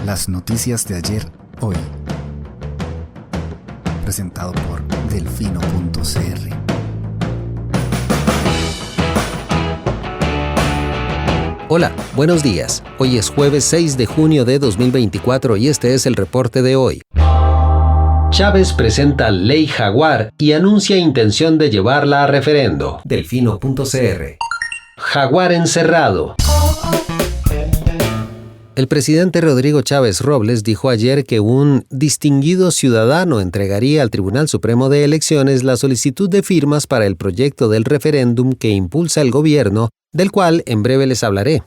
Las noticias de ayer, hoy. Presentado por delfino.cr. Hola, buenos días. Hoy es jueves 6 de junio de 2024 y este es el reporte de hoy. Chávez presenta Ley Jaguar y anuncia intención de llevarla a referendo. Delfino.cr. Jaguar encerrado. El presidente Rodrigo Chávez Robles dijo ayer que un distinguido ciudadano entregaría al Tribunal Supremo de Elecciones la solicitud de firmas para el proyecto del referéndum que impulsa el gobierno, del cual en breve les hablaré.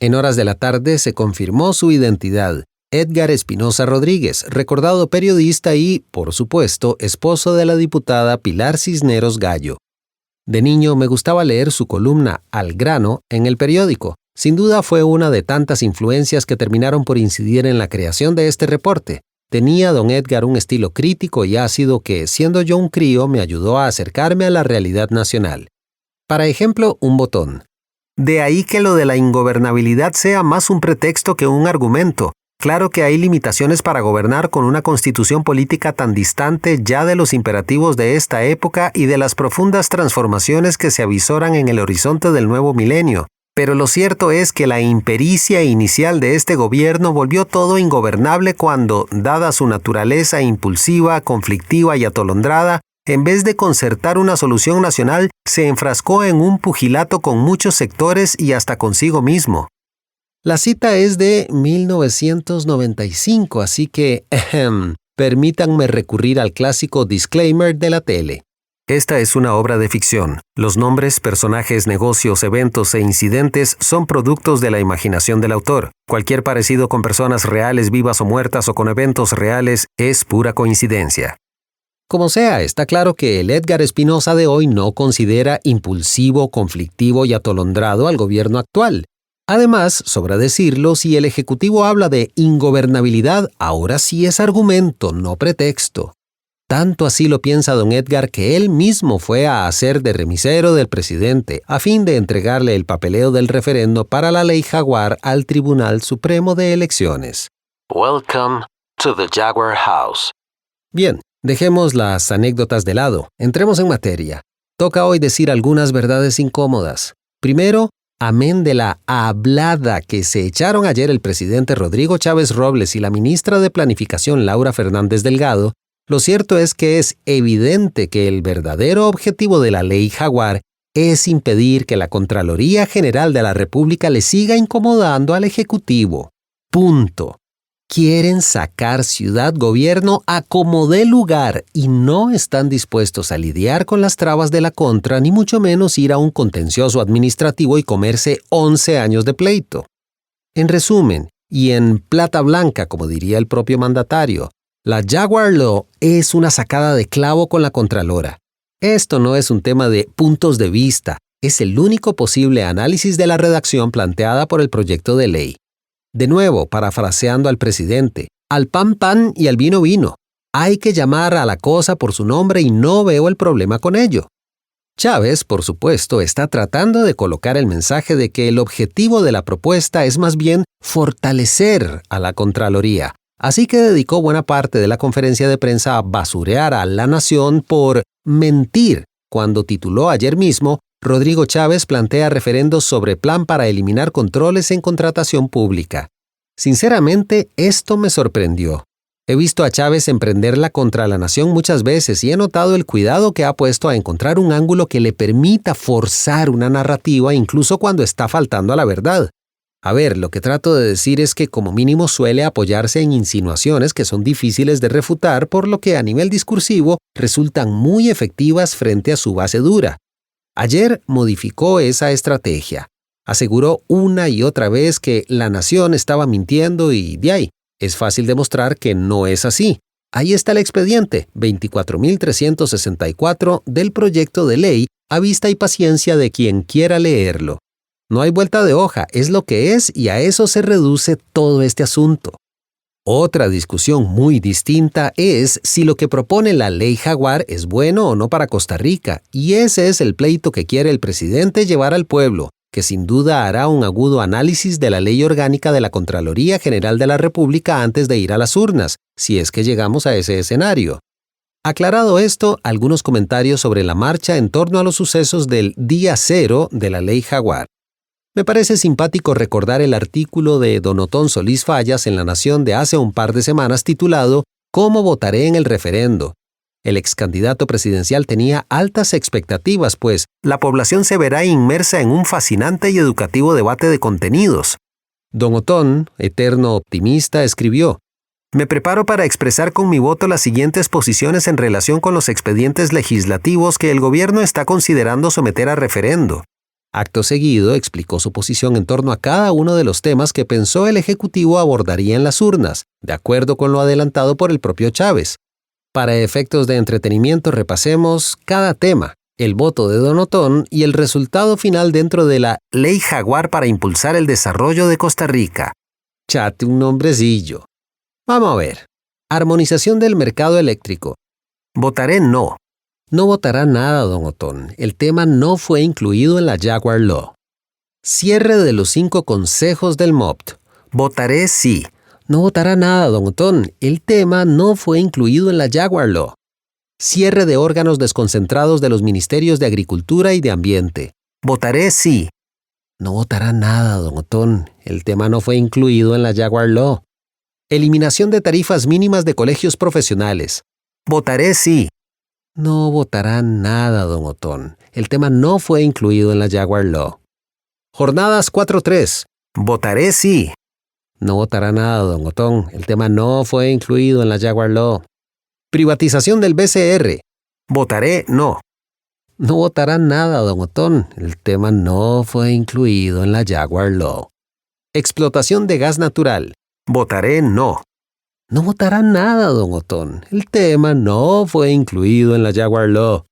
En horas de la tarde se confirmó su identidad. Edgar Espinosa Rodríguez, recordado periodista y, por supuesto, esposo de la diputada Pilar Cisneros Gallo. De niño me gustaba leer su columna Al grano en el periódico. Sin duda fue una de tantas influencias que terminaron por incidir en la creación de este reporte. Tenía don Edgar un estilo crítico y ácido que, siendo yo un crío, me ayudó a acercarme a la realidad nacional. Para ejemplo, un botón. De ahí que lo de la ingobernabilidad sea más un pretexto que un argumento. Claro que hay limitaciones para gobernar con una constitución política tan distante ya de los imperativos de esta época y de las profundas transformaciones que se avisoran en el horizonte del nuevo milenio. Pero lo cierto es que la impericia inicial de este gobierno volvió todo ingobernable cuando, dada su naturaleza impulsiva, conflictiva y atolondrada, en vez de concertar una solución nacional, se enfrascó en un pugilato con muchos sectores y hasta consigo mismo. La cita es de 1995, así que, permítanme recurrir al clásico disclaimer de la tele. Esta es una obra de ficción. Los nombres, personajes, negocios, eventos e incidentes son productos de la imaginación del autor. Cualquier parecido con personas reales, vivas o muertas o con eventos reales es pura coincidencia. Como sea, está claro que el Edgar Espinosa de hoy no considera impulsivo, conflictivo y atolondrado al gobierno actual. Además, sobra decirlo, si el Ejecutivo habla de ingobernabilidad, ahora sí es argumento, no pretexto. Tanto así lo piensa don Edgar que él mismo fue a hacer de remisero del presidente a fin de entregarle el papeleo del referendo para la ley Jaguar al Tribunal Supremo de Elecciones. Welcome to the Jaguar House. Bien, dejemos las anécdotas de lado. Entremos en materia. Toca hoy decir algunas verdades incómodas. Primero, amén de la hablada que se echaron ayer el presidente Rodrigo Chávez Robles y la ministra de Planificación Laura Fernández Delgado, lo cierto es que es evidente que el verdadero objetivo de la ley Jaguar es impedir que la Contraloría General de la República le siga incomodando al Ejecutivo. Punto. Quieren sacar ciudad-gobierno a como dé lugar y no están dispuestos a lidiar con las trabas de la contra, ni mucho menos ir a un contencioso administrativo y comerse 11 años de pleito. En resumen, y en plata blanca, como diría el propio mandatario, la Jaguar Law es una sacada de clavo con la Contralora. Esto no es un tema de puntos de vista, es el único posible análisis de la redacción planteada por el proyecto de ley. De nuevo, parafraseando al presidente, al pan pan y al vino vino. Hay que llamar a la cosa por su nombre y no veo el problema con ello. Chávez, por supuesto, está tratando de colocar el mensaje de que el objetivo de la propuesta es más bien fortalecer a la Contraloría. Así que dedicó buena parte de la conferencia de prensa a basurear a la nación por mentir, cuando tituló ayer mismo Rodrigo Chávez plantea referendos sobre plan para eliminar controles en contratación pública. Sinceramente, esto me sorprendió. He visto a Chávez emprenderla contra la nación muchas veces y he notado el cuidado que ha puesto a encontrar un ángulo que le permita forzar una narrativa incluso cuando está faltando a la verdad. A ver, lo que trato de decir es que como mínimo suele apoyarse en insinuaciones que son difíciles de refutar, por lo que a nivel discursivo resultan muy efectivas frente a su base dura. Ayer modificó esa estrategia. Aseguró una y otra vez que la nación estaba mintiendo y de ahí. Es fácil demostrar que no es así. Ahí está el expediente 24.364 del proyecto de ley a vista y paciencia de quien quiera leerlo. No hay vuelta de hoja, es lo que es y a eso se reduce todo este asunto. Otra discusión muy distinta es si lo que propone la ley Jaguar es bueno o no para Costa Rica, y ese es el pleito que quiere el presidente llevar al pueblo, que sin duda hará un agudo análisis de la ley orgánica de la Contraloría General de la República antes de ir a las urnas, si es que llegamos a ese escenario. Aclarado esto, algunos comentarios sobre la marcha en torno a los sucesos del día cero de la ley Jaguar. Me parece simpático recordar el artículo de Don Otón Solís Fallas en La Nación de hace un par de semanas titulado «¿Cómo votaré en el referendo?». El ex candidato presidencial tenía altas expectativas, pues la población se verá inmersa en un fascinante y educativo debate de contenidos. Don Otón, eterno optimista, escribió: «Me preparo para expresar con mi voto las siguientes posiciones en relación con los expedientes legislativos que el gobierno está considerando someter a referendo». Acto seguido, explicó su posición en torno a cada uno de los temas que pensó el Ejecutivo abordaría en las urnas, de acuerdo con lo adelantado por el propio Chávez. Para efectos de entretenimiento, repasemos cada tema, el voto de Don Otón y el resultado final dentro de la Ley Jaguar para impulsar el desarrollo de Costa Rica. Chate un nombrecillo. Vamos a ver. Armonización del mercado eléctrico. Votaré no. No votará nada, Don Otón. El tema no fue incluido en la Jaguar Law. Cierre de los 5 consejos del MOPT. Votaré sí. No votará nada, Don Otón. El tema no fue incluido en la Jaguar Law. Cierre de órganos desconcentrados de los Ministerios de Agricultura y de Ambiente. Votaré sí. No votará nada, Don Otón. El tema no fue incluido en la Jaguar Law. Eliminación de tarifas mínimas de colegios profesionales. Votaré sí. No votará nada, Don Otón. El tema no fue incluido en la Jaguar Law. Jornadas 4-3. Votaré sí. No votará nada, Don Otón. El tema no fue incluido en la Jaguar Law. Privatización del BCR. Votaré no. No votará nada, Don Otón. El tema no fue incluido en la Jaguar Law. Explotación de gas natural. Votaré no. No votará nada, Don Otón. El tema no fue incluido en la Jaguar Law.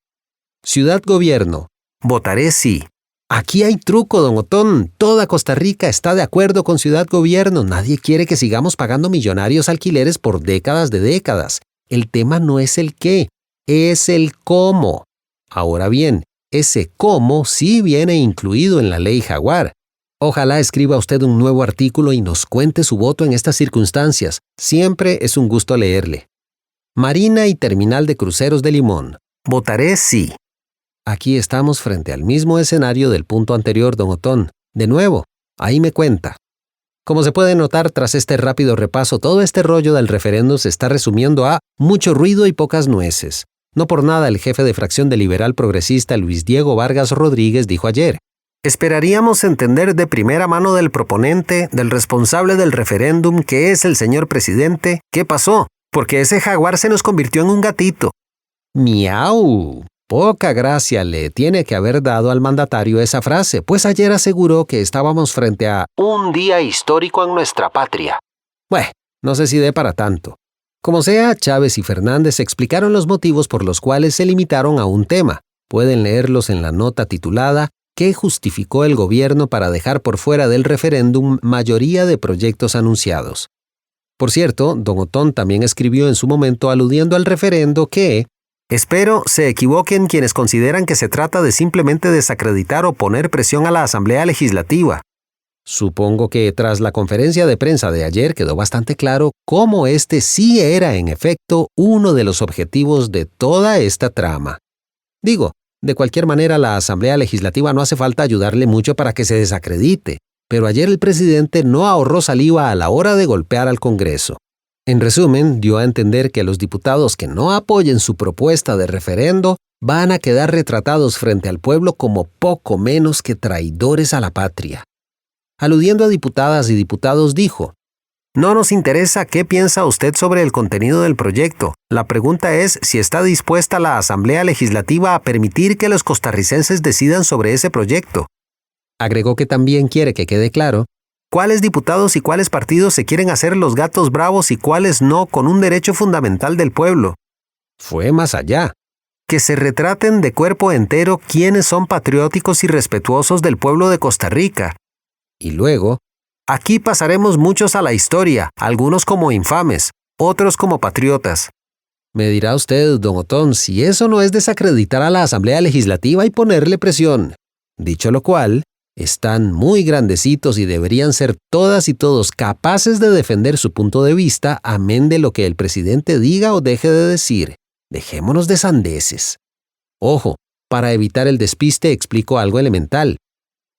Ciudad Gobierno. Votaré sí. Aquí hay truco, Don Otón. Toda Costa Rica está de acuerdo con Ciudad Gobierno. Nadie quiere que sigamos pagando millonarios alquileres por décadas de décadas. El tema no es el qué, es el cómo. Ahora bien, ese cómo sí viene incluido en la ley Jaguar. Ojalá escriba usted un nuevo artículo y nos cuente su voto en estas circunstancias. Siempre es un gusto leerle. Marina y Terminal de Cruceros de Limón. Votaré sí. Aquí estamos frente al mismo escenario del punto anterior, Don Otón. De nuevo, ahí me cuenta. Como se puede notar tras este rápido repaso, todo este rollo del referendo se está resumiendo a mucho ruido y pocas nueces. No por nada el jefe de fracción del liberal progresista Luis Diego Vargas Rodríguez dijo ayer: esperaríamos entender de primera mano del proponente, del responsable del referéndum, que es el señor presidente, qué pasó, porque ese jaguar se nos convirtió en un gatito. ¡Miau! Poca gracia le tiene que haber dado al mandatario esa frase, pues ayer aseguró que estábamos frente a un día histórico en nuestra patria. Bueno, no sé si dé para tanto. Como sea, Chávez y Fernández explicaron los motivos por los cuales se limitaron a un tema. Pueden leerlos en la nota titulada ¿Qué justificó el gobierno para dejar por fuera del referéndum mayoría de proyectos anunciados? Por cierto, Don Otón también escribió en su momento aludiendo al referendo que espero se equivoquen quienes consideran que se trata de simplemente desacreditar o poner presión a la Asamblea Legislativa. Supongo que tras la conferencia de prensa de ayer quedó bastante claro cómo este sí era en efecto uno de los objetivos de toda esta trama. Digo, de cualquier manera la Asamblea Legislativa no hace falta ayudarle mucho para que se desacredite, pero ayer el presidente no ahorró saliva a la hora de golpear al Congreso. En resumen, dio a entender que los diputados que no apoyen su propuesta de referendo van a quedar retratados frente al pueblo como poco menos que traidores a la patria. Aludiendo a diputadas y diputados, dijo: no nos interesa qué piensa usted sobre el contenido del proyecto. La pregunta es si está dispuesta la Asamblea Legislativa a permitir que los costarricenses decidan sobre ese proyecto. Agregó que también quiere que quede claro cuáles diputados y cuáles partidos se quieren hacer los gatos bravos y cuáles no, con un derecho fundamental del pueblo. Fue más allá. Que se retraten de cuerpo entero quienes son patrióticos y respetuosos del pueblo de Costa Rica. Y luego, aquí pasaremos muchos a la historia, algunos como infames, otros como patriotas. Me dirá usted, Don Otón, si eso no es desacreditar a la Asamblea Legislativa y ponerle presión. Dicho lo cual, Están muy grandecitos y deberían ser todas y todos capaces de defender su punto de vista, amén de lo que el presidente diga o deje de decir. Dejémonos de sandeces. Ojo, para evitar el despiste explico algo elemental.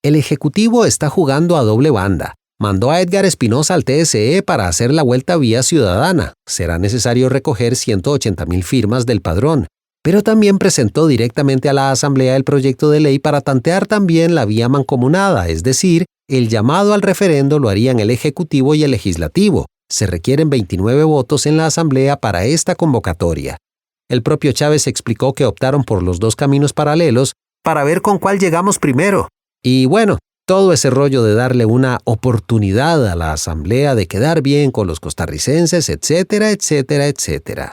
El Ejecutivo está jugando a doble banda. Mandó a Edgar Espinosa al TSE para hacer la vuelta vía ciudadana. Será necesario recoger 180,000 firmas del padrón. Pero también presentó directamente a la Asamblea el proyecto de ley para tantear también la vía mancomunada, es decir, el llamado al referendo lo harían el Ejecutivo y el Legislativo. Se requieren 29 votos en la Asamblea para esta convocatoria. El propio Chávez explicó que optaron por los dos caminos paralelos para ver con cuál llegamos primero. Y bueno, todo ese rollo de darle una oportunidad a la Asamblea de quedar bien con los costarricenses, etcétera, etcétera, etcétera.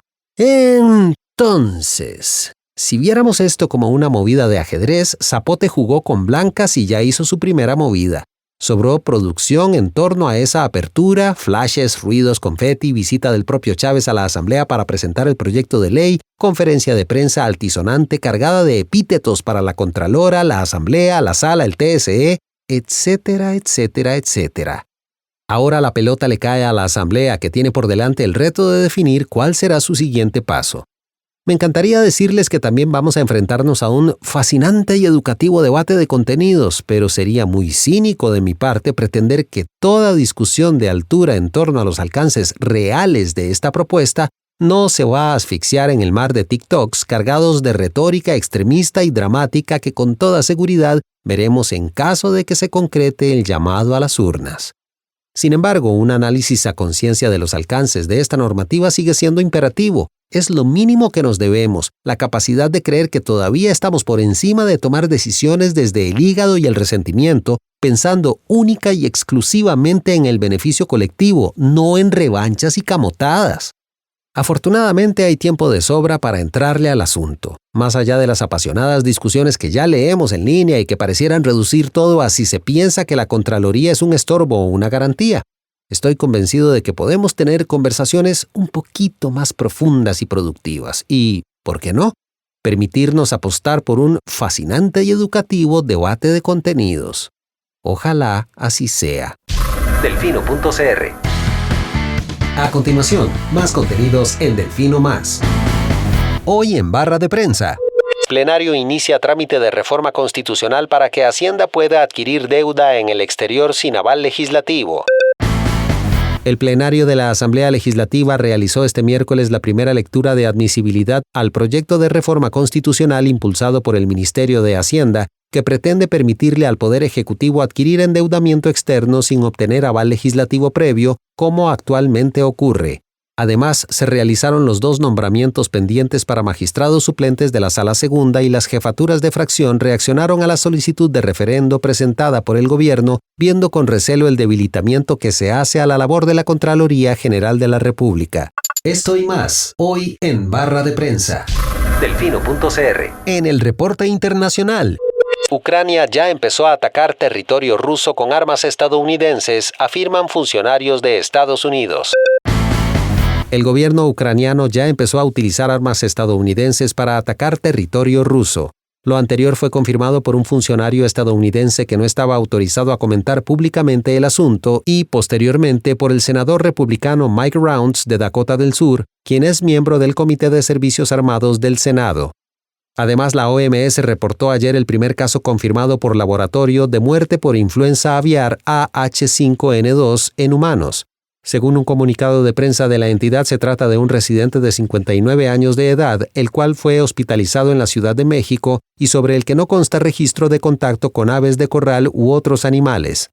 Entonces, si viéramos esto como una movida de ajedrez, Zapote jugó con blancas y ya hizo su primera movida. Sobró producción en torno a esa apertura, flashes, ruidos, confeti, visita del propio Chávez a la Asamblea para presentar el proyecto de ley, conferencia de prensa altisonante cargada de epítetos para la Contralora, la Asamblea, la Sala, el TSE, etcétera, etcétera, etcétera. Ahora la pelota le cae a la Asamblea, que tiene por delante el reto de definir cuál será su siguiente paso. Me encantaría decirles que también vamos a enfrentarnos a un fascinante y educativo debate de contenidos, pero sería muy cínico de mi parte pretender que toda discusión de altura en torno a los alcances reales de esta propuesta no se va a asfixiar en el mar de TikToks cargados de retórica extremista y dramática que con toda seguridad veremos en caso de que se concrete el llamado a las urnas. Sin embargo, un análisis a conciencia de los alcances de esta normativa sigue siendo imperativo. Es lo mínimo que nos debemos, la capacidad de creer que todavía estamos por encima de tomar decisiones desde el hígado y el resentimiento, pensando única y exclusivamente en el beneficio colectivo, no en revanchas y camotadas. Afortunadamente hay tiempo de sobra para entrarle al asunto, más allá de las apasionadas discusiones que ya leemos en línea y que parecieran reducir todo a si se piensa que la Contraloría es un estorbo o una garantía. Estoy convencido de que podemos tener conversaciones un poquito más profundas y productivas y, ¿por qué no?, permitirnos apostar por un fascinante y educativo debate de contenidos. Ojalá así sea. Delfino.cr. A continuación, más contenidos en Delfino Más. Hoy en barra de prensa. Plenario inicia trámite de reforma constitucional para que Hacienda pueda adquirir deuda en el exterior sin aval legislativo. El plenario de la Asamblea Legislativa realizó este miércoles la primera lectura de admisibilidad al proyecto de reforma constitucional impulsado por el Ministerio de Hacienda, que pretende permitirle al Poder Ejecutivo adquirir endeudamiento externo sin obtener aval legislativo previo, como actualmente ocurre. Además, se realizaron los 2 nombramientos pendientes para magistrados suplentes de la Sala Segunda y las jefaturas de fracción reaccionaron a la solicitud de referendo presentada por el gobierno, viendo con recelo el debilitamiento que se hace a la labor de la Contraloría General de la República. Esto y más, hoy en barra de prensa. Delfino.cr. En el reporte internacional. Ucrania ya empezó a atacar territorio ruso con armas estadounidenses, afirman funcionarios de Estados Unidos. El gobierno ucraniano ya empezó a utilizar armas estadounidenses para atacar territorio ruso. Lo anterior fue confirmado por un funcionario estadounidense que no estaba autorizado a comentar públicamente el asunto y, posteriormente, por el senador republicano Mike Rounds de Dakota del Sur, quien es miembro del Comité de Servicios Armados del Senado. Además, la OMS reportó ayer el primer caso confirmado por laboratorio de muerte por influenza aviar AH5N2 en humanos. Según un comunicado de prensa de la entidad, se trata de un residente de 59 años de edad, el cual fue hospitalizado en la Ciudad de México y sobre el que no consta registro de contacto con aves de corral u otros animales.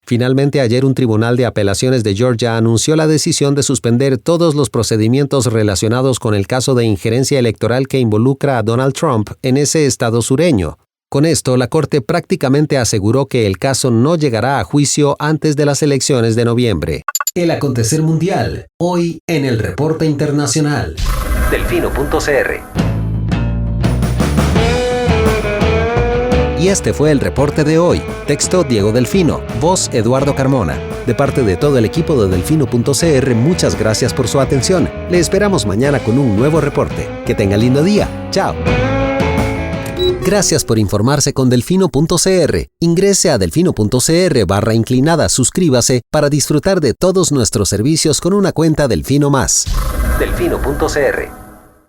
Finalmente, ayer un tribunal de apelaciones de Georgia anunció la decisión de suspender todos los procedimientos relacionados con el caso de injerencia electoral que involucra a Donald Trump en ese estado sureño. Con esto, la Corte prácticamente aseguró que el caso no llegará a juicio antes de las elecciones de noviembre. El acontecer mundial, hoy en el reporte internacional. Delfino.cr. Y este fue el reporte de hoy. Texto Diego Delfino, voz Eduardo Carmona. De parte de todo el equipo de Delfino.cr, muchas gracias por su atención. Le esperamos mañana con un nuevo reporte. Que tenga lindo día. Chao. Gracias por informarse con delfino.cr. Ingrese a delfino.cr/inclinada suscríbase para disfrutar de todos nuestros servicios con una cuenta Delfino Más. Delfino.cr